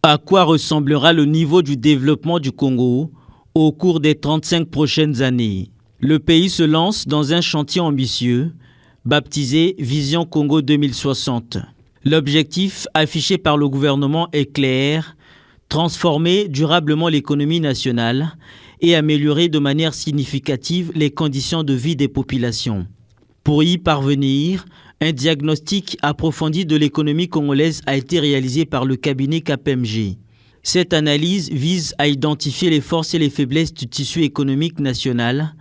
À quoi ressemblera le niveau du développement du Congo au cours des 35 prochaines années? Le pays se lance dans un chantier ambitieux, baptisé Vision Congo 2060. L'objectif affiché par le gouvernement est clair: transformer durablement l'économie nationale et améliorer de manière significative les conditions de vie des populations. Pour y parvenir, un diagnostic approfondi de l'économie congolaise a été réalisé par le cabinet KPMG. Cette analyse vise à identifier les forces et les faiblesses du tissu économique national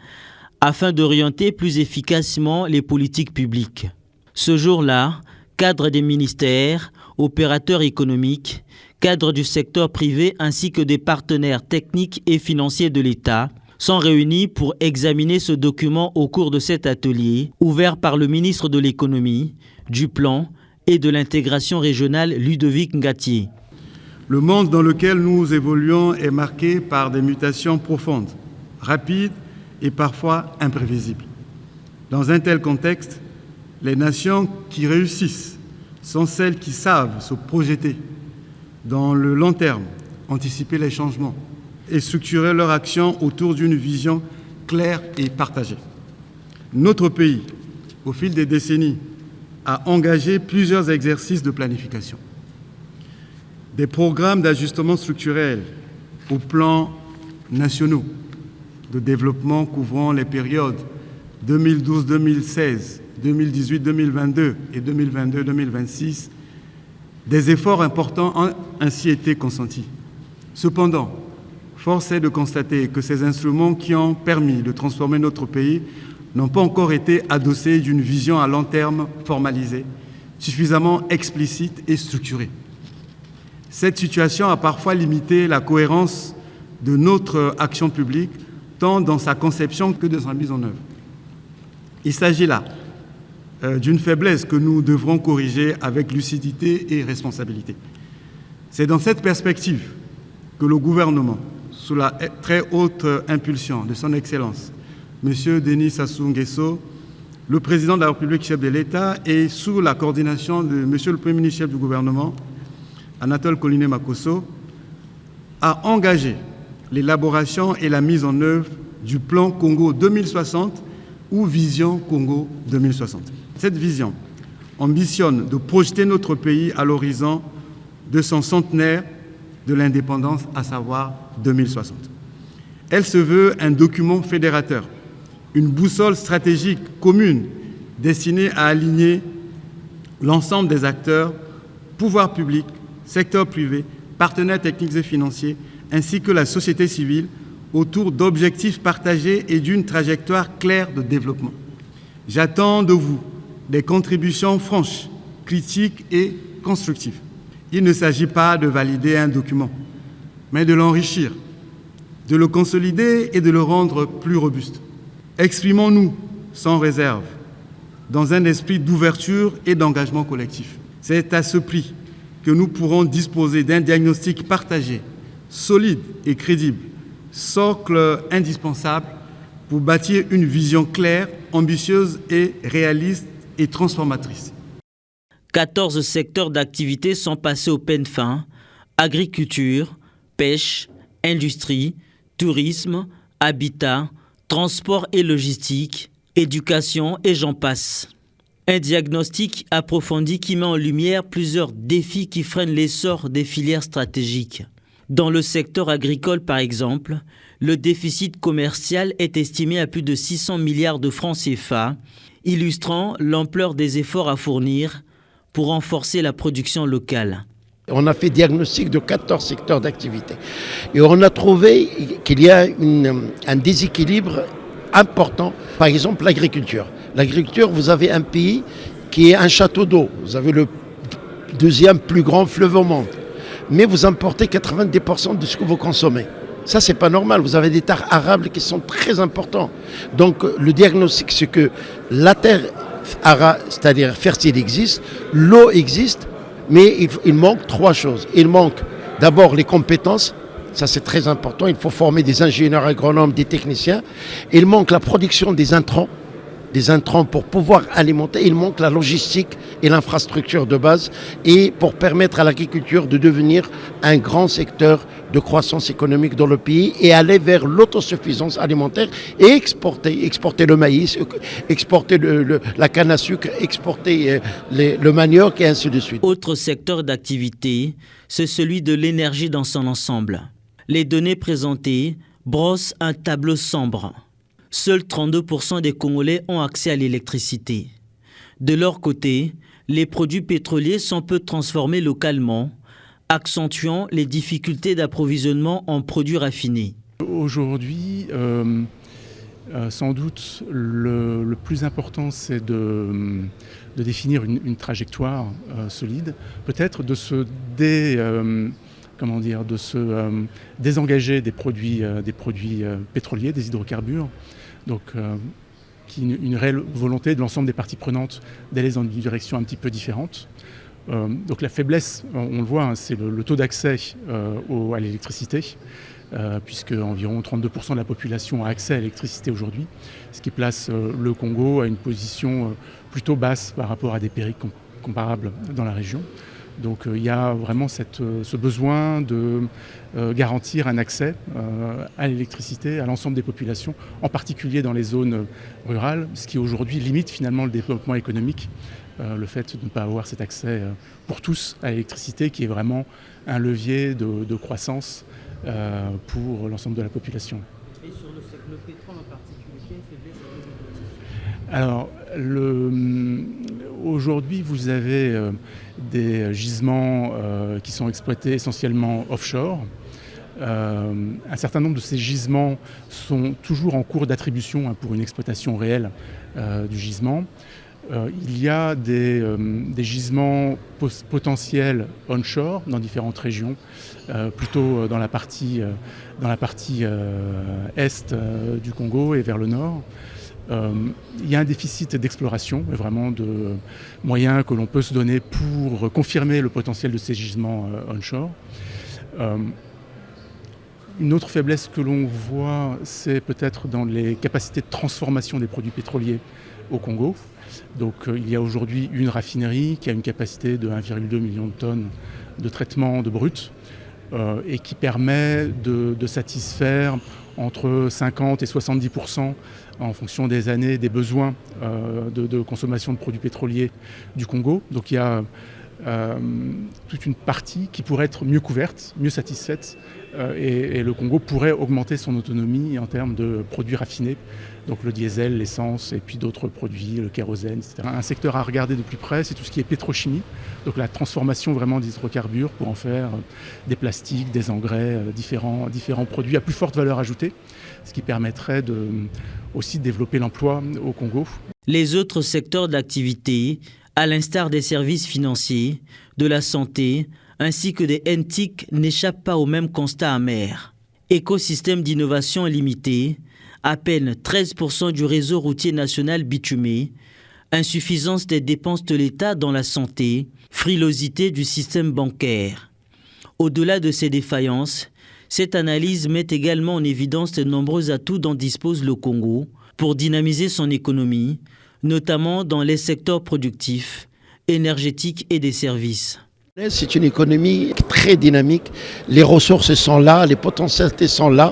afin d'orienter plus efficacement les politiques publiques. Ce jour-là, cadres des ministères, opérateurs économiques, cadres du secteur privé ainsi que des partenaires techniques et financiers de l'État sont réunis pour examiner ce document au cours de cet atelier ouvert par le ministre de l'Économie, du Plan et de l'Intégration régionale Ludovic Ngatié. Le monde dans lequel nous évoluons est marqué par des mutations profondes, rapides et parfois imprévisibles. Dans un tel contexte, les nations qui réussissent sont celles qui savent se projeter dans le long terme, anticiper les changements et structurer leur action autour d'une vision claire et partagée. Notre pays, au fil des décennies, a engagé plusieurs exercices de planification. Des programmes d'ajustement structurel au plan nationaux de développement couvrant les périodes 2012-2016, 2018-2022 et 2022-2026, des efforts importants ont ainsi été consentis. Cependant, force est de constater que ces instruments qui ont permis de transformer notre pays n'ont pas encore été adossés d'une vision à long terme formalisée, suffisamment explicite et structurée. Cette situation a parfois limité la cohérence de notre action publique, tant dans sa conception que dans sa mise en œuvre. Il s'agit là d'une faiblesse que nous devrons corriger avec lucidité et responsabilité. C'est dans cette perspective que le gouvernement, sous la très haute impulsion de son Excellence, M. Denis Sassou Nguesso, le président de la République, chef de l'État, et sous la coordination de M. le Premier ministre, chef du gouvernement, Anatole Coliné Makosso, a engagé l'élaboration et la mise en œuvre du plan Congo 2060 ou Vision Congo 2060. Cette vision ambitionne de projeter notre pays à l'horizon de son centenaire de l'indépendance, à savoir 2060. Elle se veut un document fédérateur, une boussole stratégique commune destinée à aligner l'ensemble des acteurs, pouvoirs publics, secteur privé, partenaires techniques et financiers, ainsi que la société civile, autour d'objectifs partagés et d'une trajectoire claire de développement. J'attends de vous des contributions franches, critiques et constructives. Il ne s'agit pas de valider un document, mais de l'enrichir, de le consolider et de le rendre plus robuste. Exprimons-nous sans réserve, dans un esprit d'ouverture et d'engagement collectif. C'est à ce prix que nous pourrons disposer d'un diagnostic partagé, solide et crédible, socle indispensable pour bâtir une vision claire, ambitieuse et réaliste et transformatrice. 14 secteurs d'activité sont passés au peigne fin: agriculture, pêche, industrie, tourisme, habitat, transport et logistique, éducation et j'en passe. Un diagnostic approfondi qui met en lumière plusieurs défis qui freinent l'essor des filières stratégiques. Dans le secteur agricole, par exemple, le déficit commercial est estimé à plus de 600 milliards de francs CFA, illustrant l'ampleur des efforts à fournir pour renforcer la production locale. On a fait diagnostic de 14 secteurs d'activité et on a trouvé qu'il y a un déséquilibre important. Par exemple, l'agriculture. L'agriculture, vous avez un pays qui est un château d'eau. Vous avez le deuxième plus grand fleuve au monde. Mais vous importez 90% de ce que vous consommez. Ça, c'est pas normal. Vous avez des terres arables qui sont très importants. Donc, le diagnostic, c'est que la terre c'est-à-dire fertile, existe, l'eau existe, mais il manque 3 choses. Il manque d'abord les compétences. Ça, c'est très important. Il faut former des ingénieurs agronomes, des techniciens. Il manque la production des intrants. des intrants pour pouvoir alimenter. Il manque la logistique et l'infrastructure de base et pour permettre à l'agriculture de devenir un grand secteur de croissance économique dans le pays et aller vers l'autosuffisance alimentaire et exporter le maïs, exporter la canne à sucre, exporter le manioc et ainsi de suite. Autre secteur d'activité, c'est celui de l'énergie dans son ensemble. Les données présentées brossent un tableau sombre. Seuls 32% des Congolais ont accès à l'électricité. De leur côté, les produits pétroliers sont peu transformés localement, accentuant les difficultés d'approvisionnement en produits raffinés. Aujourd'hui, sans doute, le plus important, c'est de définir une trajectoire solide, peut-être de se désengager des produits pétroliers, des hydrocarbures, donc une réelle volonté de l'ensemble des parties prenantes d'aller dans une direction un petit peu différente. Donc la faiblesse, on le voit, hein, c'est le taux d'accès à l'électricité, puisque environ 32% de la population a accès à l'électricité aujourd'hui, ce qui place le Congo à une position plutôt basse par rapport à des pays comparables dans la région. Donc il y a vraiment ce besoin de garantir un accès à l'électricité à l'ensemble des populations, en particulier dans les zones rurales, ce qui aujourd'hui limite finalement le développement économique, le fait de ne pas avoir cet accès pour tous à l'électricité qui est vraiment un levier de croissance pour l'ensemble de la population. Et sur le pétrole en particulier, quelle faiblesse alors, aujourd'hui, vous avez des gisements qui sont exploités essentiellement offshore. Un certain nombre de ces gisements sont toujours en cours d'attribution pour une exploitation réelle du gisement. Il y a des gisements potentiels onshore dans différentes régions, plutôt dans la partie est du Congo et vers le nord. Il y a un déficit d'exploration, vraiment de moyens que l'on peut se donner pour confirmer le potentiel de ces gisements onshore. Une autre faiblesse que l'on voit, c'est peut-être dans les capacités de transformation des produits pétroliers au Congo. Donc il y a aujourd'hui une raffinerie qui a une capacité de 1,2 million de tonnes de traitement de brut et qui permet de satisfaire entre 50 et 70% en fonction des années des besoins de consommation de produits pétroliers du Congo. Donc il y a toute une partie qui pourrait être mieux couverte, mieux satisfaite et le Congo pourrait augmenter son autonomie en termes de produits raffinés, donc le diesel, l'essence et puis d'autres produits, le kérosène, etc. Un secteur à regarder de plus près, c'est tout ce qui est pétrochimie, donc la transformation vraiment des hydrocarbures pour en faire des plastiques, des engrais, différents produits à plus forte valeur ajoutée, ce qui permettrait aussi de développer l'emploi au Congo. Les autres secteurs d'activité, à l'instar des services financiers, de la santé, ainsi que des NTIC, n'échappent pas au même constat amer. Écosystème d'innovation limité, à peine 13% du réseau routier national bitumé, insuffisance des dépenses de l'État dans la santé, frilosité du système bancaire. Au-delà de ces défaillances, cette analyse met également en évidence les nombreux atouts dont dispose le Congo pour dynamiser son économie, notamment dans les secteurs productifs, énergétiques et des services. C'est une économie très dynamique, les ressources sont là, les potentialités sont là.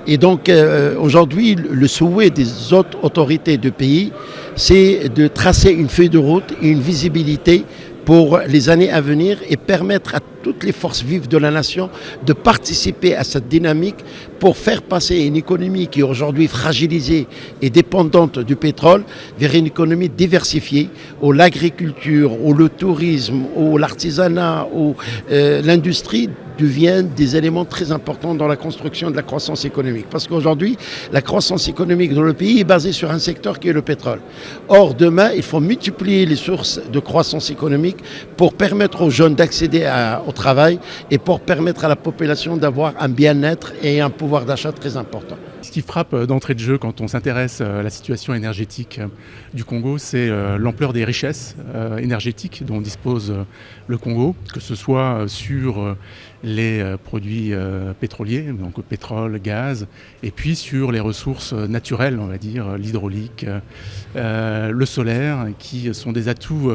Et donc aujourd'hui, le souhait des autres autorités du pays, c'est de tracer une feuille de route et une visibilité pour les années à venir et permettre à toutes les forces vives de la nation de participer à cette dynamique pour faire passer une économie qui est aujourd'hui fragilisée et dépendante du pétrole vers une économie diversifiée où l'agriculture, où le tourisme, où l'artisanat, où l'industrie deviennent des éléments très importants dans la construction de la croissance économique. Parce qu'aujourd'hui, la croissance économique dans le pays est basée sur un secteur qui est le pétrole. Or, demain, il faut multiplier les sources de croissance économique pour permettre aux jeunes d'accéder au travail et pour permettre à la population d'avoir un bien-être et un pouvoir d'achat très important. Ce qui frappe d'entrée de jeu quand on s'intéresse à la situation énergétique du Congo, c'est l'ampleur des richesses énergétiques dont dispose le Congo, que ce soit sur les produits pétroliers, donc pétrole, gaz, et puis sur les ressources naturelles, on va dire, l'hydraulique, le solaire, qui sont des atouts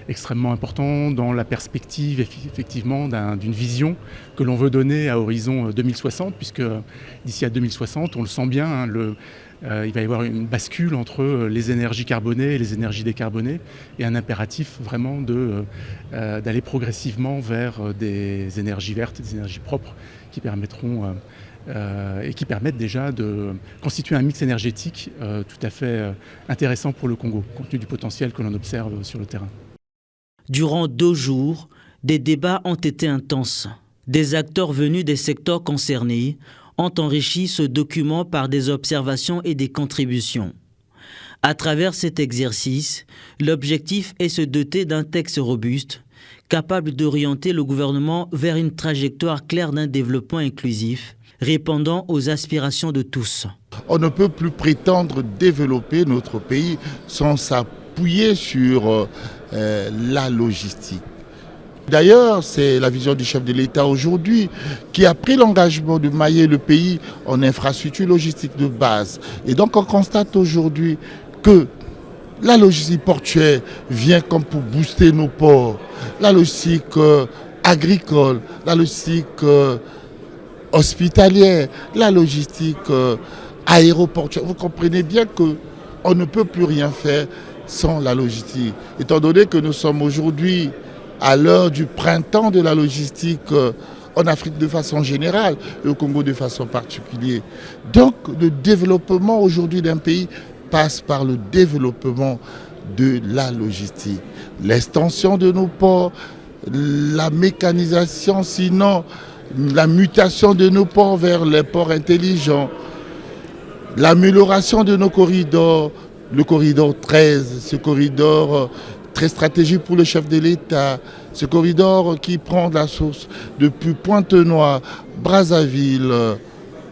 extrêmement importants dans la perspective effectivement d'une vision que l'on veut donner à horizon 2060, puisque d'ici à 2060, on le sent bien, hein, il va y avoir une bascule entre les énergies carbonées et les énergies décarbonées, et un impératif vraiment d'aller progressivement vers des énergies vertes, des énergies propres qui permettront et qui permettent déjà de constituer un mix énergétique tout à fait intéressant pour le Congo, compte tenu du potentiel que l'on observe sur le terrain. Durant 2 jours, des débats ont été intenses. Des acteurs venus des secteurs concernés ont enrichi ce document par des observations et des contributions. À travers cet exercice, l'objectif est de se doter d'un texte robuste, capable d'orienter le gouvernement vers une trajectoire claire d'un développement inclusif, répondant aux aspirations de tous. On ne peut plus prétendre développer notre pays sans s'appuyer sur la logistique. D'ailleurs, c'est la vision du chef de l'État aujourd'hui qui a pris l'engagement de mailler le pays en infrastructures logistiques de base. Et donc on constate aujourd'hui que la logistique portuaire vient comme pour booster nos ports, la logistique agricole, la logistique hospitalière, la logistique aéroportuaire. Vous comprenez bien qu'on ne peut plus rien faire sans la logistique. Étant donné que nous sommes aujourd'hui à l'heure du printemps de la logistique en Afrique de façon générale, le Congo de façon particulière. Donc le développement aujourd'hui d'un pays passe par le développement de la logistique. L'extension de nos ports, la mécanisation, sinon la mutation de nos ports vers les ports intelligents, l'amélioration de nos corridors, le corridor 13, ce corridor très stratégique pour le chef de l'État, ce corridor qui prend la source depuis Pointe-Noire, Brazzaville,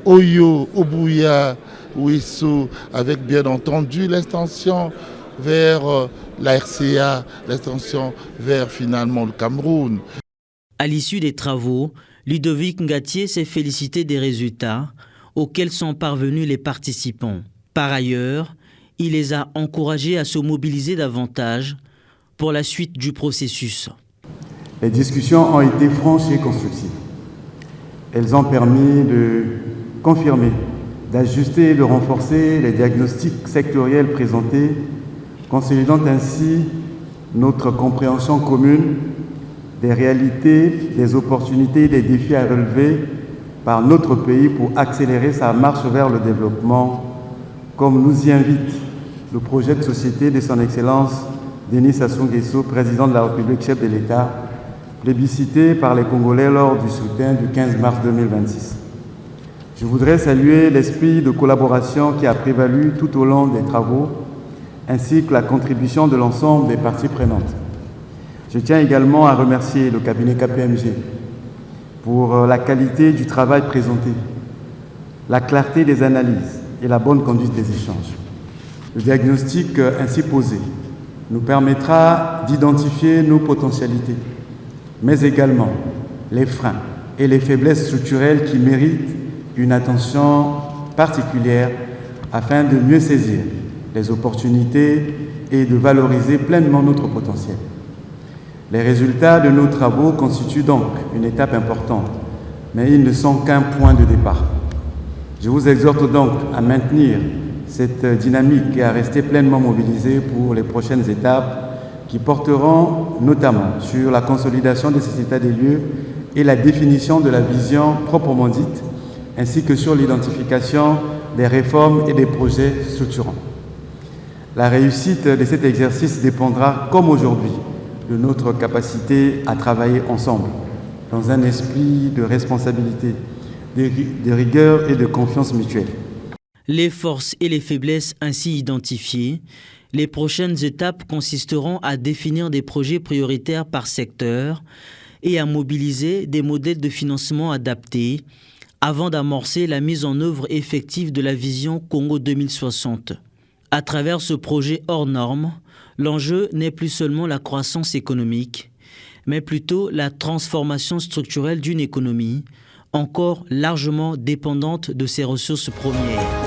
Oyo, Obuya, Ouessou, avec bien entendu l'extension vers la RCA, l'extension vers finalement le Cameroun. À l'issue des travaux, Ludovic Ngatié s'est félicité des résultats auxquels sont parvenus les participants. Par ailleurs, il les a encouragés à se mobiliser davantage pour la suite du processus. Les discussions ont été franches et constructives. Elles ont permis de confirmer, d'ajuster et de renforcer les diagnostics sectoriels présentés, consolidant ainsi notre compréhension commune des réalités, des opportunités et des défis à relever par notre pays pour accélérer sa marche vers le développement, comme nous y invite le projet de société de son Excellence Denis Sassou Nguesso, président de la République, chef de l'État, plébiscité par les Congolais lors du scrutin du 15 mars 2026. Je voudrais saluer l'esprit de collaboration qui a prévalu tout au long des travaux, ainsi que la contribution de l'ensemble des parties prenantes. Je tiens également à remercier le cabinet KPMG pour la qualité du travail présenté, la clarté des analyses et la bonne conduite des échanges. Le diagnostic ainsi posé nous permettra d'identifier nos potentialités, mais également les freins et les faiblesses structurelles qui méritent une attention particulière afin de mieux saisir les opportunités et de valoriser pleinement notre potentiel. Les résultats de nos travaux constituent donc une étape importante, mais ils ne sont qu'un point de départ. Je vous exhorte donc à maintenir cette dynamique et à rester pleinement mobilisés pour les prochaines étapes qui porteront notamment sur la consolidation de ces états des lieux et la définition de la vision proprement dite, ainsi que sur l'identification des réformes et des projets structurants. La réussite de cet exercice dépendra, comme aujourd'hui, de notre capacité à travailler ensemble, dans un esprit de responsabilité, de rigueur et de confiance mutuelle. Les forces et les faiblesses ainsi identifiées, les prochaines étapes consisteront à définir des projets prioritaires par secteur et à mobiliser des modèles de financement adaptés avant d'amorcer la mise en œuvre effective de la vision Congo 2060. À travers ce projet hors norme, l'enjeu n'est plus seulement la croissance économique, mais plutôt la transformation structurelle d'une économie encore largement dépendante de ses ressources premières.